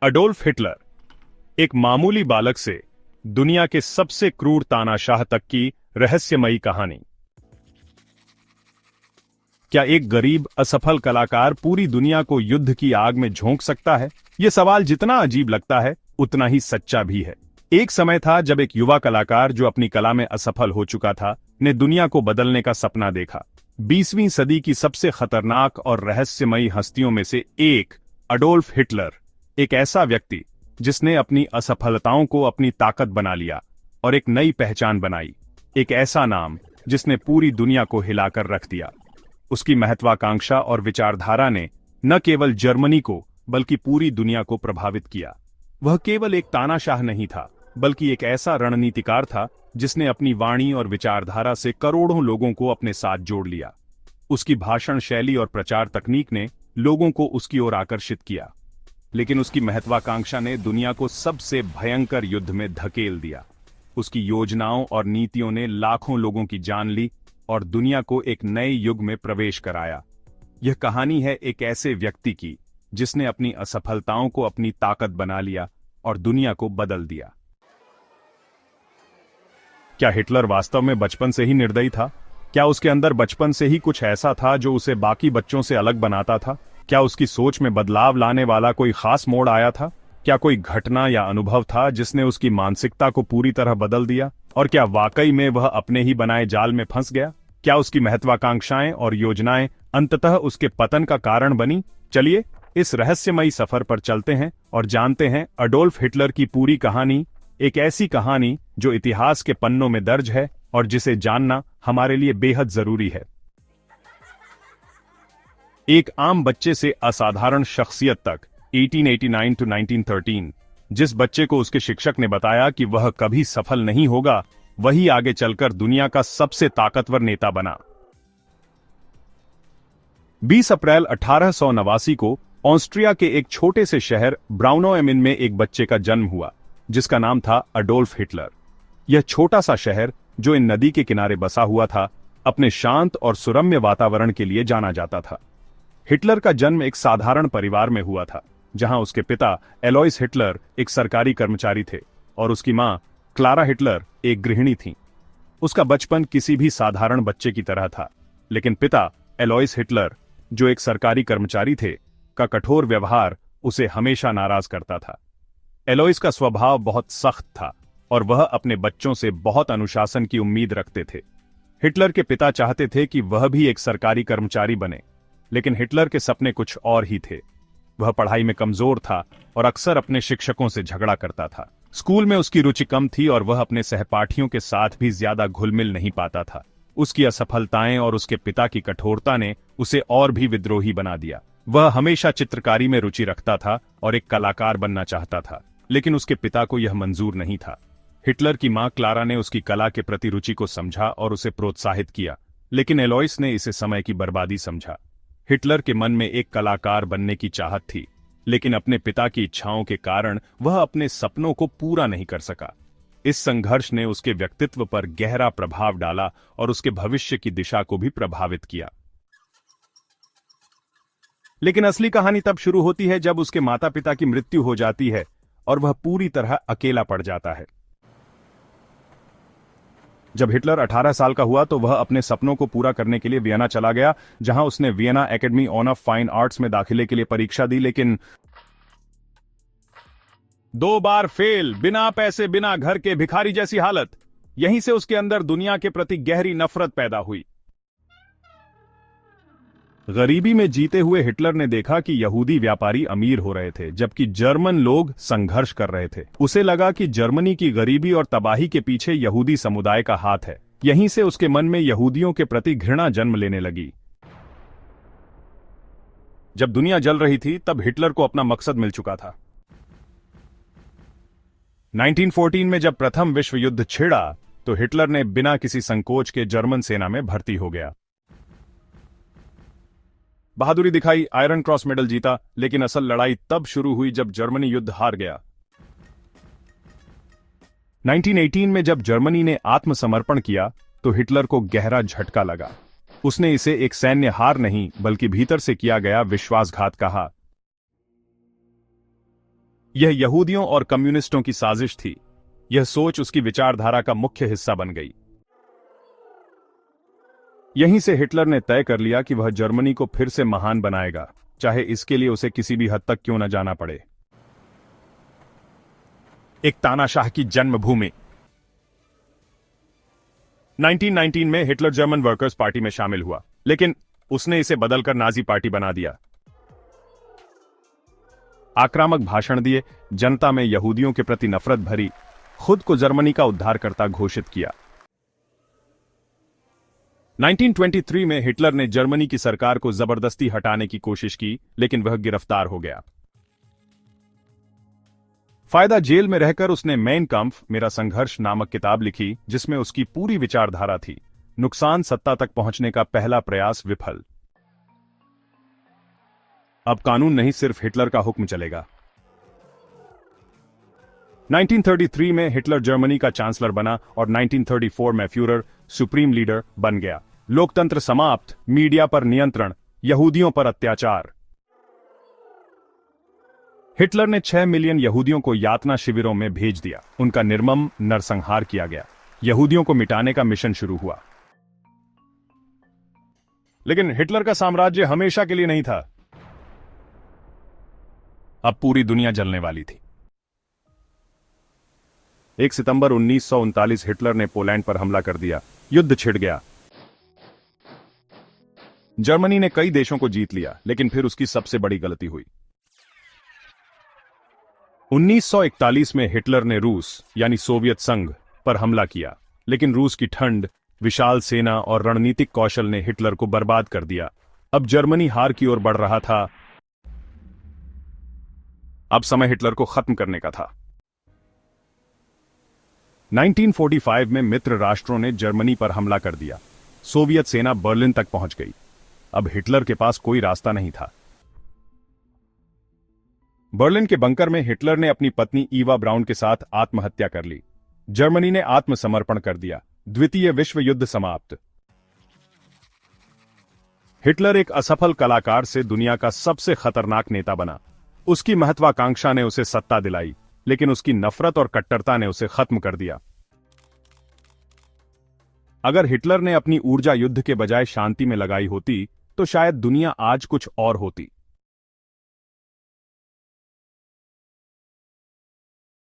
Adolf Hitler, एक मामूली बालक से दुनिया के सबसे क्रूर तानाशाह तक की रहस्यमयी कहानी। क्या एक गरीब असफल कलाकार पूरी दुनिया को युद्ध की आग में झोंक सकता है? यह सवाल जितना अजीब लगता है उतना ही सच्चा भी है। एक समय था जब एक युवा कलाकार जो अपनी कला में असफल हो चुका था ने दुनिया को बदलने का सपना देखा। 20वीं सदी की सबसे खतरनाक और रहस्यमयी हस्तियों में से एक अडोल्फ हिटलर, एक ऐसा व्यक्ति जिसने अपनी असफलताओं को अपनी ताकत बना लिया और एक नई पहचान बनाई। एक ऐसा नाम जिसने पूरी दुनिया को हिलाकर रख दिया। उसकी महत्वाकांक्षा और विचारधारा ने न केवल जर्मनी को बल्कि पूरी दुनिया को प्रभावित किया। वह केवल एक तानाशाह नहीं था, बल्कि एक ऐसा रणनीतिकार था जिसने अपनी वाणी और विचारधारा से करोड़ों लोगों को अपने साथ जोड़ लिया। उसकी भाषण शैली और प्रचार तकनीक ने लोगों को उसकी ओर आकर्षित किया, लेकिन उसकी महत्वाकांक्षा ने दुनिया को सबसे भयंकर युद्ध में धकेल दिया। उसकी योजनाओं और नीतियों ने लाखों लोगों की जान ली और दुनिया को एक नए युग में प्रवेश कराया। यह कहानी है एक ऐसे व्यक्ति की जिसने अपनी असफलताओं को अपनी ताकत बना लिया और दुनिया को बदल दिया। क्या हिटलर वास्तव में बचपन से ही निर्दयी था? क्या उसके अंदर बचपन से ही कुछ ऐसा था जो उसे बाकी बच्चों से अलग बनाता था? क्या उसकी सोच में बदलाव लाने वाला कोई खास मोड़ आया था? क्या कोई घटना या अनुभव था जिसने उसकी मानसिकता को पूरी तरह बदल दिया? और क्या वाकई में वह अपने ही बनाए जाल में फंस गया? क्या उसकी महत्वाकांक्षाएं और योजनाएं अंततः उसके पतन का कारण बनी? चलिए इस रहस्यमयी सफर पर चलते हैं और जानते हैं अडोल्फ हिटलर की पूरी कहानी, एक ऐसी कहानी जो इतिहास के पन्नों में दर्ज है और जिसे जानना हमारे लिए बेहद जरूरी है। एक आम बच्चे से असाधारण शख्सियत तक, 1889 to 1913, जिस बच्चे को उसके शिक्षक ने बताया कि वह कभी सफल नहीं होगा, वही आगे चलकर दुनिया का सबसे ताकतवर नेता बना। 20 अप्रैल 1889 को ऑस्ट्रिया के एक छोटे से शहर ब्राउनोएमिन में एक बच्चे का जन्म हुआ जिसका नाम था अडोल्फ हिटलर। यह छोटा सा शहर जो इन नदी के किनारे बसा हुआ था, अपने शांत और सुरम्य वातावरण के लिए जाना जाता था। हिटलर का जन्म एक साधारण परिवार में हुआ था, जहां उसके पिता एलोइस हिटलर एक सरकारी कर्मचारी थे और उसकी मां क्लारा हिटलर एक गृहिणी थीं। उसका बचपन किसी भी साधारण बच्चे की तरह था, लेकिन पिता एलोइस हिटलर, जो एक सरकारी कर्मचारी थे, का कठोर व्यवहार उसे हमेशा नाराज करता था। एलोइस का स्वभाव बहुत सख्त था और वह अपने बच्चों से बहुत अनुशासन की उम्मीद रखते थे। हिटलर के पिता चाहते थे कि वह भी एक सरकारी कर्मचारी बने, लेकिन हिटलर के सपने कुछ और ही थे। वह पढ़ाई में कमजोर था और अक्सर अपने शिक्षकों से झगड़ा करता था। स्कूल में उसकी रुचि कम थी और वह अपने सहपाठियों के साथ भी ज्यादा घुल मिल नहीं पाता था। उसकी असफलताएं और उसके पिता की कठोरता ने उसे और भी विद्रोही बना दिया। वह हमेशा चित्रकारी में रुचि रखता था और एक कलाकार बनना चाहता था, लेकिन उसके पिता को यह मंजूर नहीं था। हिटलर की मां क्लारा ने उसकी कला के प्रति रुचि को समझा और उसे प्रोत्साहित किया, लेकिन एलोइस ने इसे समय की बर्बादी समझा। हिटलर के मन में एक कलाकार बनने की चाहत थी, लेकिन अपने पिता की इच्छाओं के कारण वह अपने सपनों को पूरा नहीं कर सका। इस संघर्ष ने उसके व्यक्तित्व पर गहरा प्रभाव डाला और उसके भविष्य की दिशा को भी प्रभावित किया। लेकिन असली कहानी तब शुरू होती है जब उसके माता पिता की मृत्यु हो जाती है और वह पूरी तरह अकेला पड़ जाता है। जब हिटलर 18 साल का हुआ तो वह अपने सपनों को पूरा करने के लिए वियना चला गया, जहां उसने Vienna academy of fine arts में दाखिले के लिए परीक्षा दी, लेकिन 2 बार फेल, बिना पैसे, बिना घर के, भिखारी जैसी हालत। यहीं से उसके अंदर दुनिया के प्रति गहरी नफरत पैदा हुई। गरीबी में जीते हुए हिटलर ने देखा कि यहूदी व्यापारी अमीर हो रहे थे, जबकि जर्मन लोग संघर्ष कर रहे थे। उसे लगा कि जर्मनी की गरीबी और तबाही के पीछे यहूदी समुदाय का हाथ है। यहीं से उसके मन में यहूदियों के प्रति घृणा जन्म लेने लगी। जब दुनिया जल रही थी, तब हिटलर को अपना मकसद मिल चुका था। 1914 में जब प्रथम विश्व युद्ध छिड़ा, तो हिटलर ने बिना किसी संकोच के जर्मन सेना में भर्ती हो गया। बहादुरी दिखाई, आयरन क्रॉस मेडल जीता, लेकिन असल लड़ाई तब शुरू हुई जब जर्मनी युद्ध हार गया। 1918 में जब जर्मनी ने आत्मसमर्पण किया तो हिटलर को गहरा झटका लगा। उसने इसे एक सैन्य हार नहीं बल्कि भीतर से किया गया विश्वासघात कहा। यह यहूदियों और कम्युनिस्टों की साजिश थी। यह सोच उसकी विचारधारा का मुख्य हिस्सा बन गई। यहीं से हिटलर ने तय कर लिया कि वह जर्मनी को फिर से महान बनाएगा, चाहे इसके लिए उसे किसी भी हद तक क्यों न जाना पड़े। एक तानाशाह की जन्मभूमि। 1919 में हिटलर जर्मन वर्कर्स पार्टी में शामिल हुआ, लेकिन उसने इसे बदलकर नाजी पार्टी बना दिया। आक्रामक भाषण दिए, जनता में यहूदियों के प्रति नफरत भरी, खुद को जर्मनी का उद्धारकर्ता घोषित किया। 1923 में हिटलर ने जर्मनी की सरकार को जबरदस्ती हटाने की कोशिश की, लेकिन वह गिरफ्तार हो गया। फायदा जेल में रहकर उसने मेन काम्फ मेरा संघर्ष नामक किताब लिखी, जिसमें उसकी पूरी विचारधारा थी। नुकसान सत्ता तक पहुंचने का पहला प्रयास विफल। अब कानून नहीं, सिर्फ हिटलर का हुक्म चलेगा। 1933 में हिटलर जर्मनी का चांसलर बना और 1934 में फ्यूरर सुप्रीम लीडर बन गया। लोकतंत्र समाप्त, मीडिया पर नियंत्रण, यहूदियों पर अत्याचार। हिटलर ने 6 मिलियन यहूदियों को यातना शिविरों में भेज दिया। उनका निर्मम नरसंहार किया गया। यहूदियों को मिटाने का मिशन शुरू हुआ। लेकिन हिटलर का साम्राज्य हमेशा के लिए नहीं था। अब पूरी दुनिया जलने वाली थी। 1 सितंबर 1939 हिटलर ने पोलैंड पर हमला कर दिया। युद्ध छिड़ गया। जर्मनी ने कई देशों को जीत लिया, लेकिन फिर उसकी सबसे बड़ी गलती हुई। 1941 में हिटलर ने रूस यानी सोवियत संघ पर हमला किया, लेकिन रूस की ठंड, विशाल सेना और रणनीतिक कौशल ने हिटलर को बर्बाद कर दिया। अब जर्मनी हार की ओर बढ़ रहा था। अब समय हिटलर को खत्म करने का था। 1945 में मित्र राष्ट्रों ने जर्मनी पर हमला कर दिया। सोवियत सेना बर्लिन तक पहुंच गई। अब हिटलर के पास कोई रास्ता नहीं था। बर्लिन के बंकर में हिटलर ने अपनी पत्नी ईवा ब्राउन के साथ आत्महत्या कर ली। जर्मनी ने आत्मसमर्पण कर दिया। द्वितीय विश्व युद्ध समाप्त। हिटलर एक असफल कलाकार से दुनिया का सबसे खतरनाक नेता बना। उसकी महत्वाकांक्षा ने उसे सत्ता दिलाई, लेकिन उसकी नफरत और कट्टरता ने उसे खत्म कर दिया। अगर हिटलर ने अपनी ऊर्जा युद्ध के बजाय शांति में लगाई होती, तो शायद दुनिया आज कुछ और होती।